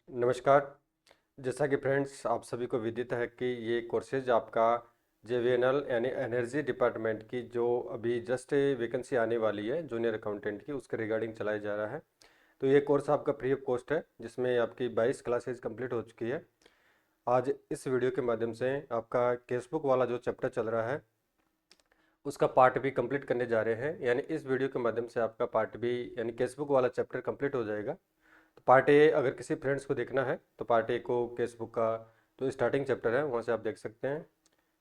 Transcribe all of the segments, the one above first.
नमस्कार। जैसा कि फ्रेंड्स आप सभी को विदित है कि ये कोर्सेज आपका जेवीएनएल यानी एनर्जी डिपार्टमेंट की जो अभी जस्ट वैकेंसी आने वाली है जूनियर अकाउंटेंट की, उसके रिगार्डिंग चलाया जा रहा है। तो ये कोर्स आपका फ्री ऑफ कॉस्ट है, जिसमें आपकी 22 क्लासेज कंप्लीट हो चुकी है। आज इस वीडियो के माध्यम से आपका केसबुक वाला जो चैप्टर चल रहा है उसका पार्ट भी कंप्लीट करने जा रहे हैं। यानी इस वीडियो के माध्यम से आपका पार्ट भी यानी केसबुक वाला चैप्टर कंप्लीट हो जाएगा। तो पार्ट ए अगर किसी फ्रेंड्स को देखना है तो पार्ट ए को केसबुक का जो स्टार्टिंग चैप्टर है वहाँ से आप देख सकते हैं।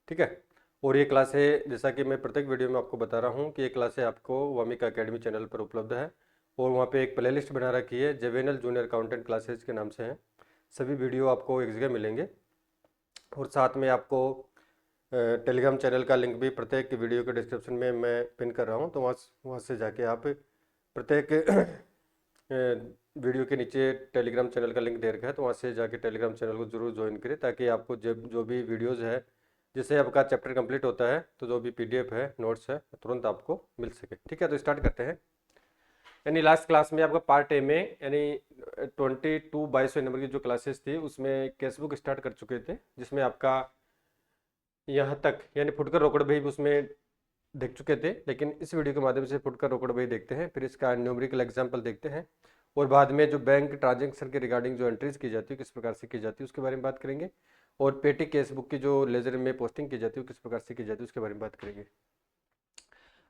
ठीक है। और ये क्लास है, जैसा कि मैं प्रत्येक वीडियो में आपको बता रहा हूँ कि ये क्लास है आपको वामिका एकेडमी चैनल पर उपलब्ध है। और वहाँ पे एक प्लेलिस्ट बना रखी है, जेवेनल जूनियर अकाउंटेंट क्लासेज के नाम से है। सभी वीडियो आपको एक जगह मिलेंगे। और साथ में आपको टेलीग्राम चैनल का लिंक भी प्रत्येक वीडियो के डिस्क्रिप्शन में मैं पिन कर रहा हूँ, तो वहाँ से जाके आप प्रत्येक वीडियो के नीचे टेलीग्राम चैनल का लिंक दे रखा है, तो वहाँ से जाके टेलीग्राम चैनल को जरूर ज्वाइन करें, ताकि आपको जब जो भी वीडियोज़ है जिससे आपका चैप्टर कंप्लीट होता है तो जो भी पीडीएफ है, नोट्स है, तुरंत आपको मिल सके। ठीक है, तो स्टार्ट करते हैं। यानी लास्ट क्लास में आपका पार्ट ए में यानी 22 नंबर की जो क्लासेस थी उसमें केसबुक स्टार्ट कर चुके थे, जिसमें आपका यहाँ तक यानी फुटकर रोकड़ भाई भी उसमें देख चुके थे। लेकिन इस वीडियो के माध्यम से फुटकर रोकड़ भाई देखते हैं, फिर इसका न्यूमेरिकल एग्जाम्पल देखते हैं, और बाद में जो बैंक ट्रांजेक्शन के रिगार्डिंग जो एंट्रीज की जाती है किस प्रकार से की जाती है उसके बारे में बात करेंगे। और पेटी केस बुक की जो लेजर में पोस्टिंग की जाती है किस प्रकार से की जाती है उसके बारे में बात करेंगे।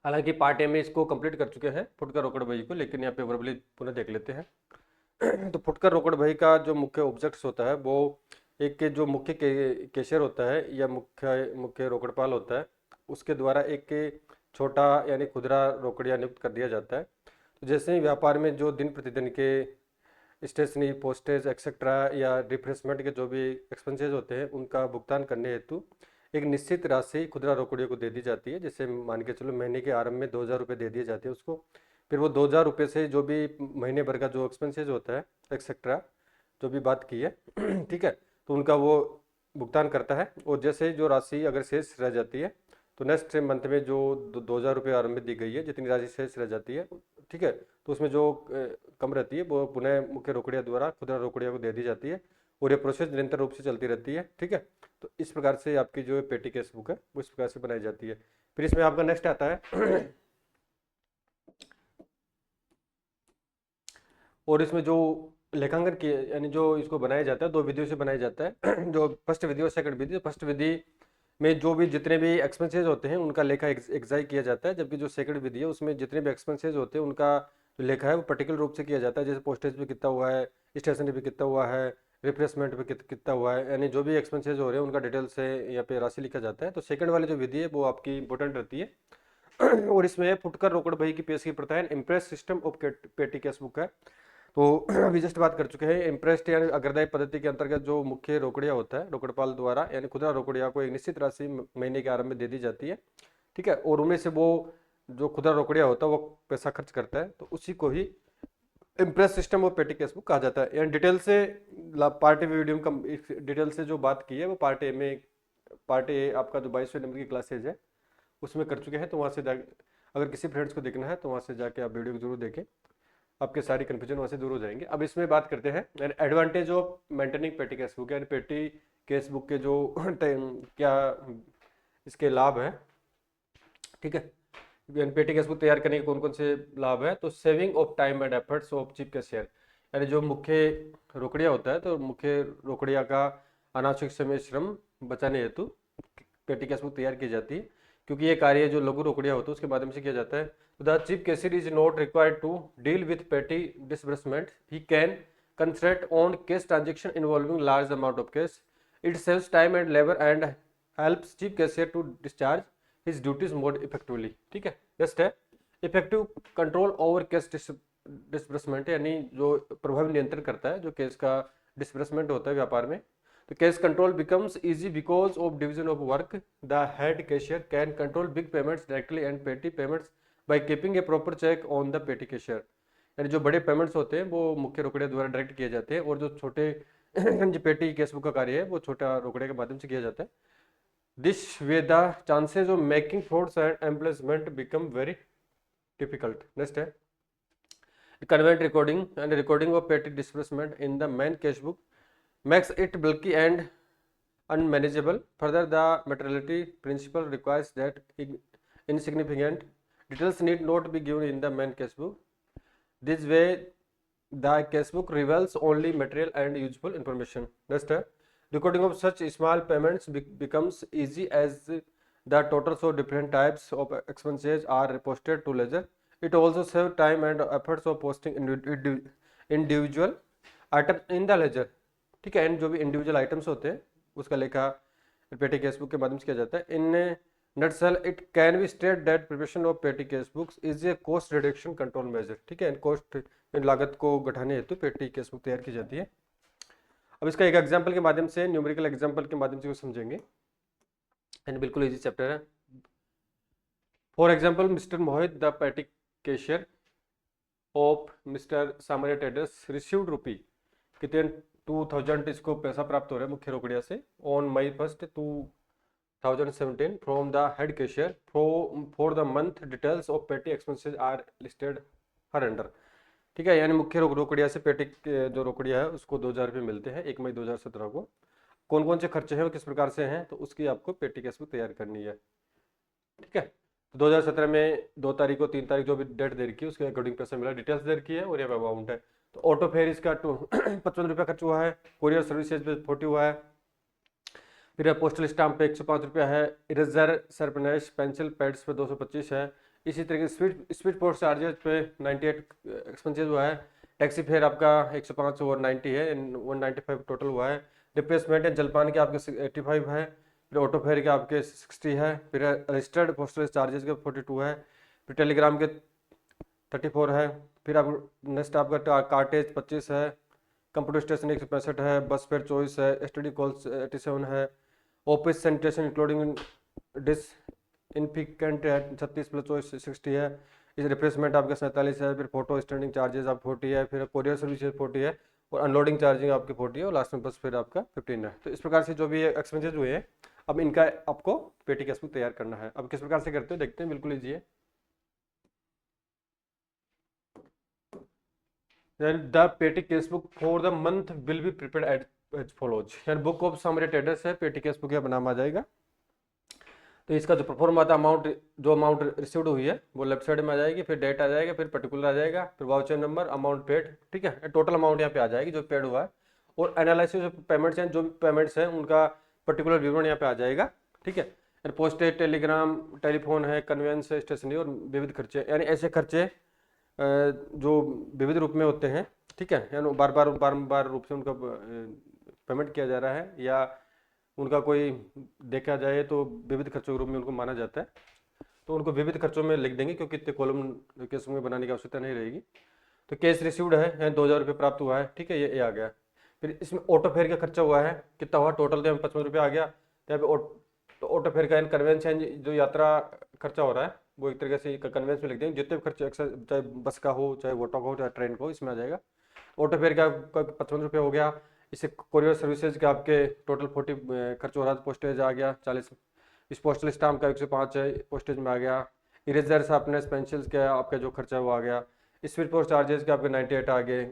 हालांकि पार्ट ए में इसको कंप्लीट कर चुके हैं फुटकर रोकड़ भाई को, लेकिन यहाँ पे ओवरऑली पुनः देख लेते हैं। तो फुटकर रोकड़ भाई का जो मुख्य ऑब्जेक्ट्स होता है वो एक के जो मुख्य केशियर होता है या मुख्य मुख्य रोकड़पाल होता है, उसके द्वारा एक छोटा यानी खुदरा रोकड़िया नियुक्त कर दिया जाता है। तो जैसे ही व्यापार में जो दिन प्रतिदिन के स्टेशनरी, पोस्टेज एक्सेट्रा या रिफ्रेशमेंट के जो भी एक्सपेंसेस होते हैं उनका भुगतान करने हेतु एक निश्चित राशि खुदरा रोकड़ियों को दे दी जाती है। जैसे मान के चलो महीने के आरंभ में 2,000 रुपये दे दिए जाते हैं उसको। फिर वो 2,000 रुपये से जो भी महीने भर का जो एक्सपेंसेस होता है एक्सेट्रा जो भी बात की है ठीक है, तो उनका वो भुगतान करता है। और जैसे ही जो राशि अगर शेष रह जाती है तो नेक्स्ट मंथ में जो 2,000 रुपये आरंभ में दी गई है जितनी राशि शेष रह जाती है, ठीक है, तो उसमें जो कम रहती है वो पुनः मुख्य रोकड़िया द्वारा खुदरा रोकड़िया को दे दी जाती है। और ये प्रोसेस निरंतर रूप से चलती रहती है। ठीक है, तो इस प्रकार से आपकी जो पेटी केस बुक है वो इस प्रकार से बनाई जाती है। फिर इसमें आपका नेक्स्ट आता है और इसमें जो लेखांकन की यानी जो इसको बनाया जाता है दो विधियों से बनाया जाता है। जो फर्स्ट विधि और सेकंड विधि। फर्स्ट विधि में जो भी जितने भी एक्सपेंसेस होते हैं उनका लेखा एग्जाई किया जाता है, जबकि जो सेकंड विधि है उसमें जितने भी एक्सपेंसेस होते हैं उनका जो लेखा है वो पर्टिकुलर रूप से किया जाता है। जैसे पोस्टेज पे कितना हुआ है, स्टेशनरी पे कितना हुआ है, रिप्लेसमेंट पे कितना हुआ है, यानी जो भी एक्सपेंसेस हो रहे हैं उनका डिटेल से यहाँ पे राशि लिखा जाता है। तो सेकंड वाली जो विधि है वो आपकी इंपॉर्टेंट रहती है। और इसमें फुटकर रोकड़ बही की पेश की प्रथा है, इम्प्रेस सिस्टम ऑफ पेटी कैश बुक है। तो अभी जस्ट बात कर चुके हैं इम्प्रेस्ड यानी अग्रदायी पद्धति के अंतर्गत जो मुख्य रोकड़िया होता है रोकड़पाल द्वारा यानी खुदरा रोकड़िया को एक निश्चित राशि महीने के आरंभ में दे दी जाती है। ठीक है, और उनमें से वो जो खुदरा रोकड़िया होता है वो पैसा खर्च करता है, तो उसी को ही imprest system of petty cash book कहा जाता है। यानी डिटेल से पार्ट ए वीडियो में डिटेल से जो बात की है वो पार्ट ए में, पार्ट ए आपका जो 22वें नंबर की क्लासेज है उसमें कर चुके हैं। तो वहाँ से अगर किसी फ्रेंड्स को देखना है तो वहाँ से जाके आप वीडियो को जरूर देखें, आपके सारी कन्फ्यूजन वहाँ से दूर हो जाएंगे। अब इसमें बात करते हैं एडवांटेज ऑफ मेंटेनिंग पेटी केस बुक, यानी पेटी केस बुक के जो क्या इसके लाभ है। ठीक है, यानी पेटी केस बुक तैयार करने के कौन कौन से लाभ है। तो saving of time and efforts of chief cashier, यानी जो मुख्य रोकड़िया होता है तो मुख्य रोकड़िया का अनावश्यक समय श्रम बचाने हेतु पेटी केस बुक तैयार की जाती है, क्योंकि ये कार्य जो लघु रोकड़िया होता है उसके माध्यम से किया जाता है। The chief cashier is not required to deal with petty disbursement, he can concentrate on cash transaction involving large amount of cash. It saves time and labour and helps chief cashier to discharge his duties more effectively. ठीक है, next है effective control over cash disbursement, यानी जो प्रभावी नियंत्रण करता है जो कैश का डिसबर्समेंट होता है व्यापार में। तो cash control becomes easy because of division of work. The head cashier can control big payments directly and petty payments by keeping a proper check on the petty cashier. यानी जो बड़े payments होते हैं वो मुख्य रोकड़े द्वारा डायरेक्ट किए जाते हैं, और जो छोटे जो पेटी केस बुक का कार्य है वो छोटा रोकड़े के माध्यम से किया जाता है। This way the chances of making frauds and एम्बेसमेंट become very difficult. Next है Convenient recording and recording of petty disbursement in the main cash book makes it bulky and unmanageable. Further, the materiality principle requires that insignificant details need not be given in the main cash book. This way, the cash book reveals only material and useful information. Next, recording of such small payments becomes easy as the totals of different types of expenses are posted to ledger. It also saves time and efforts of posting individual items in the ledger. ठीक है, इन जो भी individual items होते हैं उसका लेखा पेटी cash book के माध्यम से किया जाता है. In nutshell it can be state that preparation of petty cash books is a cost reduction control measure. ठीक है, कॉस्ट लागत को घटाने हेतु पेटी केस बुक तैयार की जाती है. अब इसका एक एग्जांपल के माध्यम से, न्यूमेरिकल एग्जांपल के माध्यम से समझेंगे एंड बिल्कुल इजी चैप्टर है. For example, mister Mohit the petty cashier of mister Samaria traders received rupee कितने 2000 इसको पैसा प्राप्त हो रहा है मुख्य रोकड़िया से on May 1 2017 from the head cashier for the month details of petty expenses are listed hereunder. ठीक है, यानी मुख्य रोकड़िया से पेटी जो रोकड़िया है उसको 2000 रुपये मिलते हैं 1 मई 2017 को. कौन कौन से खर्चे हैं वो किस प्रकार से हैं तो उसकी आपको पेटी केस बुक तैयार करनी है. ठीक है, तो 2017 में 2 तारीख को 3 तारीख जो भी डेट दे रखी है उसके अकॉर्डिंग पैसा मिला, डिटेल्स दे रखी है और ये अमाउंट है. तो ऑटो फेयर इसका 55 रुपया खर्च हुआ है, कोरियर सर्विसेज पे 40 हुआ है, फिर पोस्टल स्टाम्प पे 105 रुपया है, इरेजर सरपनेश पेंसिल पैड्स पे 225 है. इसी तरीके स्पीड पोस्ट चार्जेस पे 98 एक्सपेंसेस हुआ है. टैक्सी फेयर आपका 105 और 90 है, 195 टोटल हुआ है. रिप्लेसमेंट या जलपान के आपके 85 है, फिर ऑटो फेयर के आपके 60 है, फिर रजिस्टर्ड पोस्टल चार्जेस के 42 है, फिर टेलीग्राम के 34 है, फिर आप नेक्स्ट आपका कार्टेज 25 है, कंप्यूटर स्टेशन 165 है, बस फेयर 24 है, एसटीडी कॉल्स 87 है, ऑफिस सैनिटेशन इंक्लूडिंग डिस इनफिकेंट है 36 प्लस 24 60 है. इस रिप्लेसमेंट आपका 47 है, फिर फोटो स्टैंडिंग चार्जेस आप 40 है, फिर कोरियर सर्विसेज 40 है और अनलोडिंग चार्जिंग आपके 40 है और लास्ट में बस फिर आपका 15 है. तो इस प्रकार से जो भी एक्सपेंसेस हुए हैं अब इनका आपको पेटी केस बुक तैयार करना है. अब किस प्रकार से करते हो देखते हैं, बिल्कुल ईजी है. The petty cash book for the month will be prepared as follows. यानी बुक ऑफ समरी ट्रेडर्स है, पेटी केस बुक का नाम आ जाएगा. तो इसका जो परफॉर्म आता अमाउंट, जो अमाउंट रिसीव्ड हुई है वो लेफ्ट साइड में आ जाएगी, फिर डेट आ जाएगा, फिर पर्टिकुलर आ जाएगा, फिर वाउचर नंबर, अमाउंट पेड. ठीक है, टोटल अमाउंट यहाँ पे आ जाएगी जो पेड हुआ है और एनालिसिस ऑफ पेमेंट्स हैं, जो भी पेमेंट्स हैं उनका पर्टिकुलर विवरण यहाँ पे आ जाएगा. ठीक है, पोस्टेज, टेलीग्राम, टेलीफोन है, कन्वेंस है, स्टेशनरी और विविध खर्चे, यानी ऐसे खर्चे जो विविध रूप में होते हैं. ठीक है, यानी बार बार रूप से उनका पेमेंट किया जा रहा है या उनका कोई देखा जाए तो विविध खर्चों के रूप में उनको माना जाता है. तो उनको विविध खर्चों में लिख देंगे क्योंकि इतने कॉलम केस में बनाने की आवश्यकता नहीं रहेगी. तो कैश रिसीव्ड है यानी 2000 रुपये प्राप्त हुआ है. ठीक है, ये आ गया. फिर इसमें ऑटो फेयर का खर्चा हुआ है, कितना हुआ टोटल, तो 55 रुपये आ गया. तो यहाँ पे तो ऑटो फेयर का कन्वेंस है जो यात्रा खर्चा हो रहा है वो एक तरीके से कन्वेंस में लिख देंगे. जितने भी खर्चे चाहे बस का हो, चाहे ऑटो का हो, चाहे ट्रेन का हो, इसमें आ जाएगा. ऑटो फेयर का 55 रुपये हो गया. इससे कोरियर सर्विसेज के आपके टोटल 40 खर्च हो रहा है. पोस्टेज आ गया 40, इस पोस्टल स्टाम्प का 105 है, पोस्टेज में आ गया. इरेजर शार्पनेस पेंसिल्स का आपका जो खर्चा है वो आ गया. स्पीड पोस्ट चार्जेस के आपके 98 आ गए.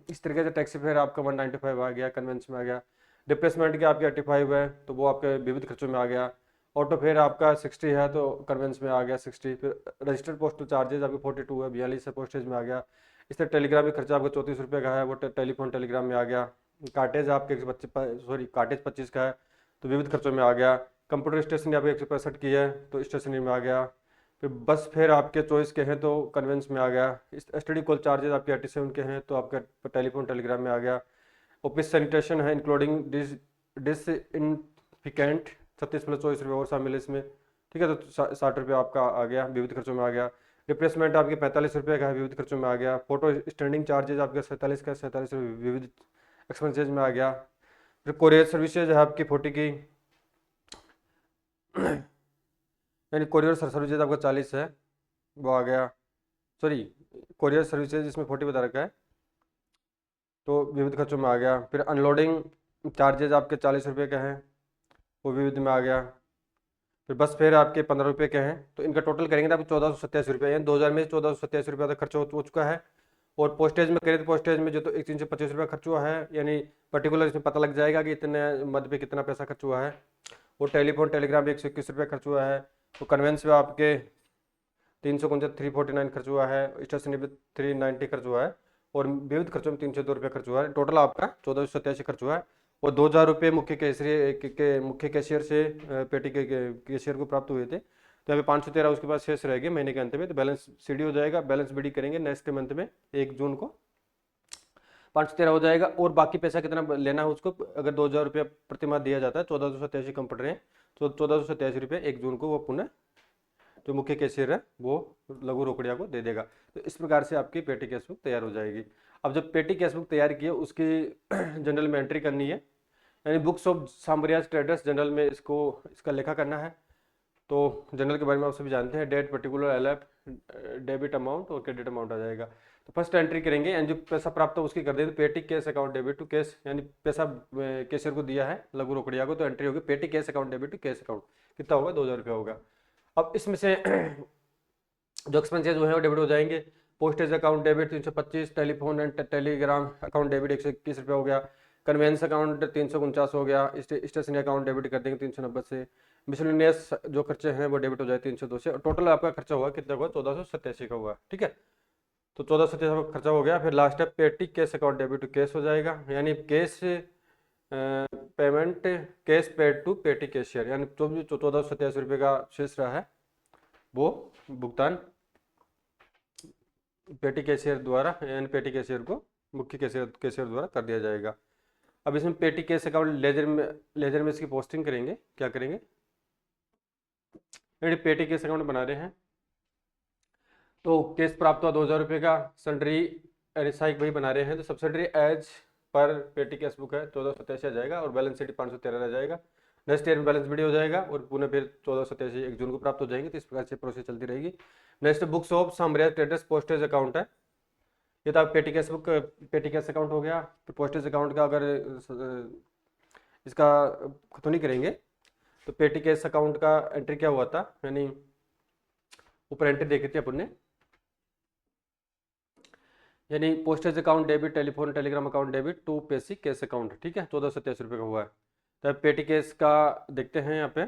इस तरीके से टैक्सी फेयर आपका 195 आ गया, कन्वेंस में आ गया. रिप्लेसमेंट के आपके 85 है तो वो आपके विविध खर्चों में आ गया. ऑटो फेयर आपका 60 है तो कन्वेंस में आ गया 60. फिर रजिस्टर्ड पोस्टल चार्जेस आपके 42 है, 42 है, पोस्टेज में आ गया. इस तरह टेलीग्राम का खर्चा आपका 34 रुपये का है, वो टेलीफोन टेलीग्राम में आ गया. कार्टेज आपके कार्टेज 25 का है तो विविध खर्चों में आ गया. कंप्यूटर स्टेशनरी आपके 165 की है तो स्टेशनरी में आ गया. फिर बस फेयर आपके 24 के हैं तो कन्वेंस में आ गया. एसटीडी कॉल चार्जेस आपके 87 के हैं तो आपका टेलीफोन टेलीग्राम में आ गया. ऑफिस सैनिटेशन है इंक्लूडिंग डिसइंफिकेंट 36 प्लस 24 रुपये और शामिल है इसमें. ठीक है, तो 60 रुपये आपका आ गया, विविध खर्चों में आ गया. रिप्लेसमेंट आपके 45 रुपये का है, विविध खर्चों में आ गया. फोटो स्टैंडिंग चार्जेस आपके 47 का, 47 रुपये विविध एक्सपेंसेज में आ गया. फिर कोरियर सर्विसेज है आपकी 40 की, यानी कोरियर सर्विसेज आपका 40 है वो आ गया. सॉरी, कोरियर सर्विसेज इसमें 40 बता रखा है तो विविध खर्चों में आ गया. फिर अनलोडिंग चार्जेज आपके 40 रुपये का है वो विविध में आ गया. फिर बस फेयर आपके 15 रुपये के हैं तो इनका टोटल करेंगे तो आपको 1487 रुपये, यानी 2000 में 1487 रुपये तक खर्च हो चुका है. और पोस्टेज में करें तो पोस्टेज में जो तो 325 रुपया खर्च हुआ है, यानी पर्टिकुलर इसमें पता लग जाएगा कि इतने मद पे कितना पैसा खर्च हुआ है। और टेलीफोन टेलीग्राम 121 रुपया खर्च हुआ है। तो कन्वेंस पे आपके 349 खर्च हुआ है, स्टेशनरी पे 390 खर्च हुआ है, और विविध खर्चों में 302 रुपया खर्च हुआ है। टोटल आपका 1487 खर्च हुआ है। और 2000 रुपये मुख्य कैशियर से पेटी के कैशियर को प्राप्त हुए थे। तो यहाँ पे 513 उसके बाद शेष रहेगी महीने के अंत में। तो बैलेंस सीडी हो जाएगा, बैलेंस बीडी करेंगे नेक्स्ट मंथ में 1 जून को 513 हो जाएगा। और बाकी पैसा कितना लेना है उसको, अगर 2000 रुपया प्रति माह दिया जाता है, 1487 कम पड़ रहे हैं, तो 1487 रुपये 1 जून को वो पुनः जो मुख्य कैशियर है वो लघु रोकड़िया को दे देगा। तो इस प्रकार से आपकी पेटी कैश बुक तैयार हो जाएगी। अब जब पेटी कैश बुक तैयार की है उसकी जनरल में एंट्री करनी है, यानी बुक्स ऑफ साम्राज्य ट्रेडर्स जनरल में इसका लेखा करना है। तो जनरल के बारे में आप सभी जानते हैं, date particular LF debit amount और क्रेडिट अमाउंट आ जाएगा। तो फर्स्ट एंट्री करेंगे एंड जो पैसा प्राप्त हो उसकी कर देंगे petty cash account debit to cash, यानी पैसा कैशियर को दिया है लघु रोकड़िया को, तो एंट्री होगी petty cash account debit to cash account, कितना होगा 2000 रुपया होगा। अब इसमें से जो एक्सपेंसेस जो है वो डेबिट हो जाएंगे। Postage account debit 325, telephone and Telegram account debit 121 रुपया हो गया, कन्वेंस अकाउंट 349 हो गया, स्टेशनरी अकाउंट डेबिट कर देंगे 390 से, मिसलेनियस जो खर्चे हैं वो डेबिट हो जाए 302 से, और टोटल आपका खर्चा हुआ कितना हुआ 1487 का हुआ। ठीक है, तो 1487 का खर्चा हो गया। फिर लास्ट है petty cash account debit to cash हो जाएगा, यानी cash payment cash paid to petty cashier, यानी जो भी 1487 रुपये का शेष रहा है वो भुगतान पेटी कैशियर द्वारा, यानी पेटी कैशियर को मुख्य कैशियर द्वारा कर दिया जाएगा। अब इसमें पेटी कैश अकाउंट लेजर में इसकी पोस्टिंग करेंगे। क्या करेंगे, यानी पेटी कैश अकाउंट बना रहे हैं तो कैश प्राप्त हुआ 2000 रुपये का, सन्ड्री रिसाइक वही बना रहे हैं, तो सब्सिडरी एज पर पेटी कैश बुक है 1487 आ जाएगा, और बैलेंस शीट 513 रह जाएगा। नेक्स्ट ईयर में बैलेंस वीडियो हो जाएगा और पुनः फिर 1487 1 जून को प्राप्त हो जाएंगे। तो इस प्रकार से प्रोसेस चलती रहेगी। नेक्स्ट बुक्स ऑफ साम्राज्य ट्रेडर्स पोस्टेज अकाउंट है, ये तो आप पेटी कैश बुक पेटी कैश अकाउंट हो गया। फिर पोस्टेज अकाउंट का अगर इसका खतौनी करेंगे तो पेटी कैश अकाउंट का एंट्री क्या हुआ था, यानी ऊपर एंट्री देखी थी अपन ने, यानी postage account debit telephone telegram account debit to petty cash account. ठीक है, 1487 रुपये का हुआ है। तो पेटी कैश का देखते हैं यहाँ पे,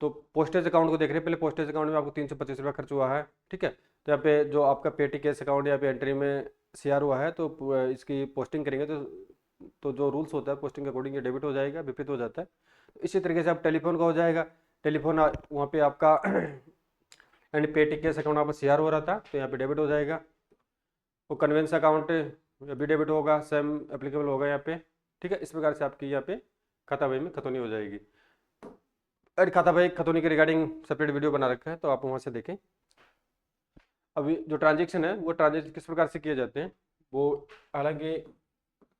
तो पोस्टेज अकाउंट को देख रहे हैं। पहले पोस्टेज अकाउंट में आपको 325 रुपया खर्च हुआ है। ठीक है, तो यहाँ पे जो आपका पेटी कैश अकाउंट यहाँ पे एंट्री में सीआर हुआ है, तो इसकी पोस्टिंग करेंगे तो जो रूल्स होता है पोस्टिंग के अकॉर्डिंग ये डेबिट हो जाएगा, विपरीत हो जाता है। तो इसी तरीके से आप टेलीफोन का हो जाएगा, टेलीफोन वहाँ पे आपका यानी पेटी कैश अकाउंट आपका सीआर हो रहा था तो यहाँ पे डेबिट हो जाएगा। वो कन्वेंस अकाउंट भी डेबिट होगा, सेम एप्लीकेबल होगा यहाँ पे। ठीक है, इस प्रकार से आपकी यहाँ पे खाता बही में खतौनी हो जाएगी। और खाता बही खतौनी के रिगार्डिंग सेपरेट वीडियो बना रखा है, तो आप वहाँ से देखें। अभी जो ट्रांजेक्शन है वो ट्रांजेक्शन किस प्रकार से किए जाते हैं, वो हालांकि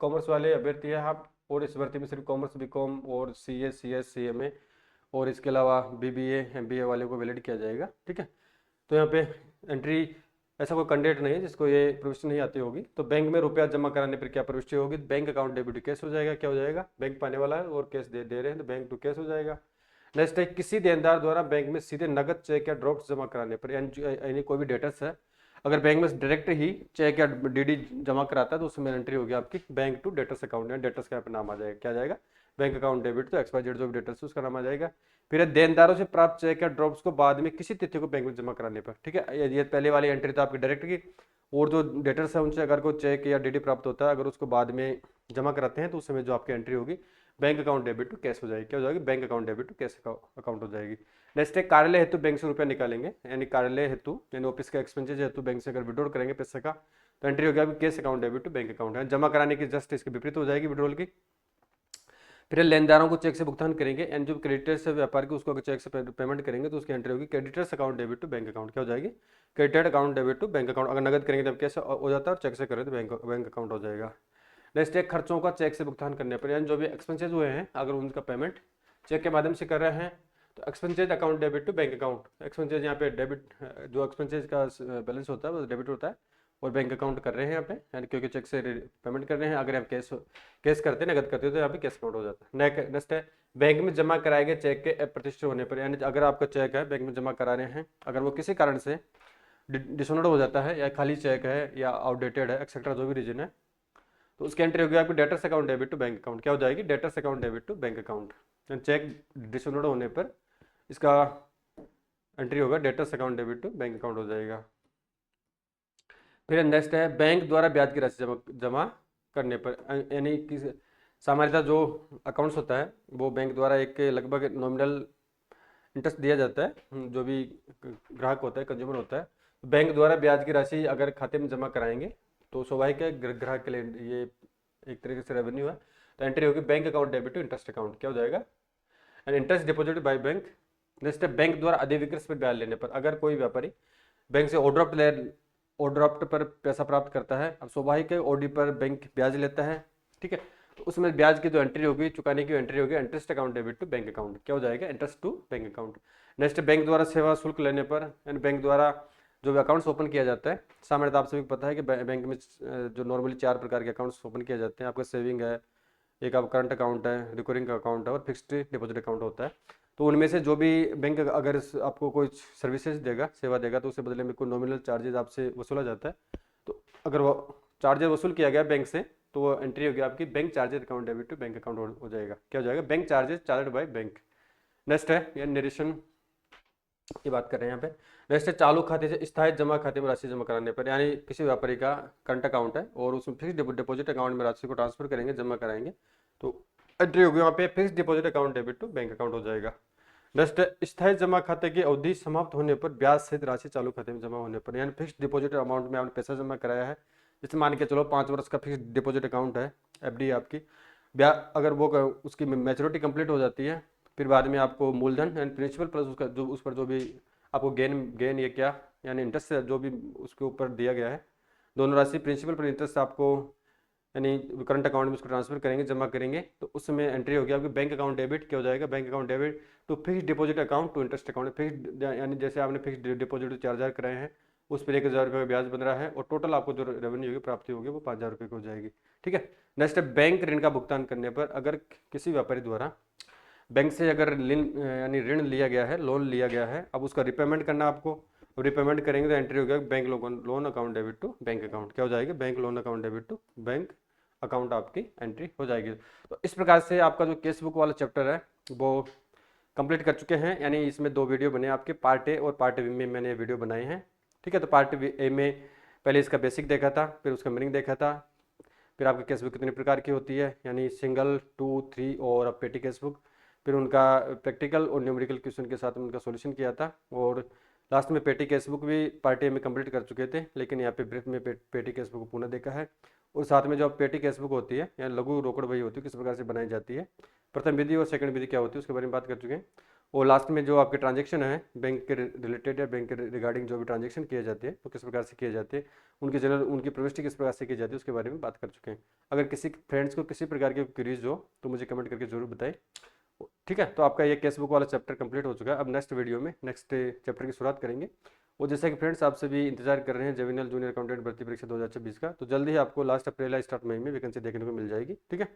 कॉमर्स वाले अभ्यर्थी है आप, और इस भर्ती में सिर्फ कॉमर्स बीकॉम और सीए सीएस सीएमए और इसके अलावा बीबीए एमबीए वाले को वैलिड किया जाएगा। ठीक है, तो यहाँ पे एंट्री ऐसा कोई कैंडिडेट नहीं है जिसको ये प्रविष्टि नहीं आती होगी। तो बैंक में रुपया जमा कराने पर क्या प्रविष्टि होगी, bank account debit to cash हो जाएगा। क्या हो जाएगा, बैंक पाने वाला है और कैश दे रहे हैं तो बैंक टू कैश हो जाएगा। नेक्स्ट है किसी देनदार द्वारा बैंक में सीधे नगद चेक या ड्रॉप्स जमा कराने पर, यानी कोई भी डेटर्स है अगर बैंक में डायरेक्ट ही चेक या डीडी जमा कराता है तो उसमें एंट्री होगी आपकी बैंक टू डेटर्स अकाउंट, या डेटर्स का यहाँ पे नाम आ जाएगा। क्या जाएगा, बैंक अकाउंट डेबिट तो XYZ जो भी डेटर्स उसका नाम आ जाएगा। फिर देनदारों से प्राप्त चेक या ड्रॉप्स को बाद में किसी तिथि को बैंक में जमा कराने पर। ठीक है, ये पहले वाली एंट्री तो आपकी डायरेक्ट की, और जो डेटर्स है उनसे अगर कोई चेक या डीडी प्राप्त होता है अगर उसको बाद में जमा कराते हैं तो उस समय जो आपकी एंट्री होगी bank account debit to cash हो जाएगी। क्या हो जाएगी, bank account debit to cash account हो जाएगी। नेक्स्ट है कार्यालय हेतु बैंक से रुपया निकालेंगे, यानी कार्यालय हेतु यानी ऑफिस का एक्सपेंसेस हेतु बैंक से अगर विड्रॉल करेंगे पैसे का तो एंट्री हो गया cash account debit to bank account है। जमा कराने की जस्ट इसके विपरीत हो जाएगी विड्रॉल की। फिर लेनदारों को चेक से भुगतान करेंगे, एंड जो क्रेडिटर्स है व्यापार की उसको अगर चेक से पेमेंट करेंगे तो उसकी एंट्री होगी creditors account debit to bank account. क्या हो जाएगी, credited account debit to bank account. अगर नगद करेंगे तब कैसे हो जाता है और चेक से करें तो बैंक अकाउंट हो जाएगा। नेक्स्ट है खर्चों का चेक से भुगतान करने पर, यानी जो भी एक्सपेंसेस हुए हैं अगर उनका पेमेंट चेक के माध्यम से कर रहे हैं तो expenses account debit to bank account. Expenses यहाँ पे डेबिट, जो एक्सपेंसेज का बैलेंस होता है वो डेबिट होता है और बैंक अकाउंट कर रहे हैं यहाँ पे, यानी क्योंकि चेक से पेमेंट कर रहे हैं। अगर आप कैश करते हैं नगद करते हो तो यहाँ पे कैश अकाउंट हो जाता है। नेक्स्ट है बैंक में जमा कराए गए चेक के अप्रतिष्ठित होने पर, यानी अगर आपका चेक है बैंक में जमा करा रहे हैं अगर वो किसी कारण से डिसऑनर्ड हो जाता है या खाली चेक है या आउटडेटेड है एक्सेट्रा जो भी रीजन है, तो उसकी एंट्री होगी आपकी debtors account debit to bank account. क्या हो जाएगी? Debtors account debit to bank account. Cheque dishonoured होने पर इसका एंट्री होगा debtors account debit to bank account हो जाएगा। फिर नेक्स्ट है बैंक द्वारा ब्याज की राशि जमा जमा करने पर, यानी कि सामान्यतः जो अकाउंट्स होता है वो बैंक द्वारा एक लगभग नॉमिनल इंटरेस्ट दिया जाता है। जो भी ग्राहक होता है, कंज्यूमर होता है, बैंक द्वारा ब्याज की राशि अगर खाते में जमा कराएंगे तो स्वाभाविक है ग्राहक के लिए ये एक तरीके से रेवेन्यू है। तो एंट्री होगी bank account debit to interest account. क्या हो जाएगा? And interest deposit by bank. Next है बैंक द्वारा अधिविक्रय पर ब्याज लेने पर, अगर कोई व्यापारी बैंक से ओवरड्राफ्ट पर पैसा प्राप्त करता है, अब स्वाभाविक है ओडी पर बैंक ब्याज लेता है, ठीक है, तो उसमें ब्याज की जो एंट्री होगी, चुकाने की एंट्री होगी interest account debit to bank account. क्या हो जाएगा? Interest to bank account. Next bank द्वारा सेवा शुल्क लेने पर, यानी बैंक द्वारा जो भी अकाउंट्स ओपन किया जाता है, सामान्यतः आप सभी को पता है कि बैंक में जो नॉर्मली 4 प्रकार के अकाउंट्स ओपन किए जाते हैं। आपका सेविंग है, एक आप करंट अकाउंट है, रिकरिंग अकाउंट है और फिक्स्ड डिपॉजिट अकाउंट होता है। तो उनमें से जो भी बैंक अगर आपको कोई सर्विसेज देगा, सेवा देगा, तो उसके बदले में कोई नॉमिनल चार्जेज आपसे वसूला जाता है। तो अगर वो चार्जेज वसूल किया गया बैंक से, तो वो एंट्री होगी आपकी bank charges account debit to bank account हो जाएगा। क्या हो जाएगा? Bank charges charge by bank. Next है ये निरीक्षण की बात कर रहे हैं यहाँ पे। नेक्स्ट है चालू खाते से स्थायी जमा खाते में राशि जमा कराने पर, यानी किसी व्यापारी का करंट अकाउंट है और उसमें फिक्स डिपॉजिट अकाउंट में राशि को ट्रांसफर करेंगे, जमा कराएंगे, तो एंट्री होगी वहाँ पे fix deposit account debit to bank account हो जाएगा। नेक्स्ट स्थायी जमा खाते की अवधि समाप्त होने पर ब्याज सहित राशि चालू खाते में जमा होने पर, यानी फिक्स डिपॉजिट अमाउंट में आपने पैसा जमा कराया है, जैसे मान के चलो 5 वर्ष का फिक्स डिपॉजिट अकाउंट है, एफडी आपकी, ब्याज अगर वो उसकी मैच्योरिटी कंप्लीट हो जाती है, फिर बाद में आपको मूलधन एंड प्रिंसिपल प्लस उसका जो उस पर जो भी आपको गेन ये क्या यानी इंटरेस्ट जो भी उसके ऊपर दिया गया है, दोनों राशि प्रिंसिपल पर इंटरेस्ट आपको यानी करंट अकाउंट में उसको ट्रांसफर करेंगे, जमा करेंगे, तो उसमें एंट्री होगी आपकी बैंक अकाउंट डेबिट। क्या हो जाएगा? Bank account debit to fix deposit account to interest account. Fix यानी जैसे आपने फिक्स डिपॉजिट 4,000 कराए हैं, उस पर 1,000 रुपये का ब्याज बन रहा है और टोटल आपको जो रेवेन्यू होगी, प्राप्ति होगी, वो 5,000 रुपये की हो जाएगी। ठीक है। नेक्स्ट है बैंक ऋण का भुगतान करने पर, अगर किसी व्यापारी द्वारा बैंक से अगर यानी ऋण लिया गया है, लोन लिया गया है, अब उसका रिपेमेंट करना आपको, रिपेमेंट करेंगे तो एंट्री हो गया bank loan account debit to bank account. क्या हो जाएगा? Bank loan account debit to bank account आपकी एंट्री हो जाएगी। तो इस प्रकार से आपका जो केस बुक वाला चैप्टर है वो कंप्लीट कर चुके हैं, यानी इसमें 2 वीडियो बने आपके, पार्ट ए और पार्ट बी में मैंने वीडियो बनाए हैं। ठीक है। तो पार्ट ए में पहले इसका बेसिक देखा था, फिर उसका मीनिंग देखा था, फिर आपकी केस बुक कितने प्रकार की होती है, यानी सिंगल, 2, 3 और अब पेटी केस बुक, फिर उनका प्रैक्टिकल और न्यूमेरिकल क्वेश्चन के साथ उनका सॉल्यूशन किया था, और लास्ट में पेटी केस बुक भी पार्ट ए में कंप्लीट कर चुके थे, लेकिन यहाँ पे ब्रीफ में पेटी केस बुक पुनः देखा है। और साथ में जो पेटी केस बुक होती है या लघु रोकड़ बही होती है, किस प्रकार से बनाई जाती है, प्रथम विधि और सेकंड विधि क्या होती है, उसके बारे में बात कर चुके हैं। और लास्ट में जो आपके ट्रांजेक्शन है बैंक के रिलेटेड या बैंक के रिगार्डिंग जो भी ट्रांजेक्शन किए जाते हैं तो किस प्रकार से किए जाते हैं, उनकी प्रविष्टि किस प्रकार से की जाती है, उसके बारे में बात कर चुके हैं। अगर किसी फ्रेंड्स को किसी प्रकार की क्वेरीज हो तो मुझे कमेंट करके जरूर बताएं। ठीक है। तो आपका ये केस बुक वाला चैप्टर कंप्लीट हो चुका है। अब नेक्स्ट वीडियो में नेक्स्ट चैप्टर की शुरुआत करेंगे। और जैसा कि फ्रेंड्स आप सभी इंतजार कर रहे हैं जेविनल जूनियर अकाउंटेंट भर्ती परीक्षा 2026 का, तो जल्दी ही आपको लास्ट अप्रैल या स्टार्ट मई में वैकेंसी देखने को मिल जाएगी। ठीक है।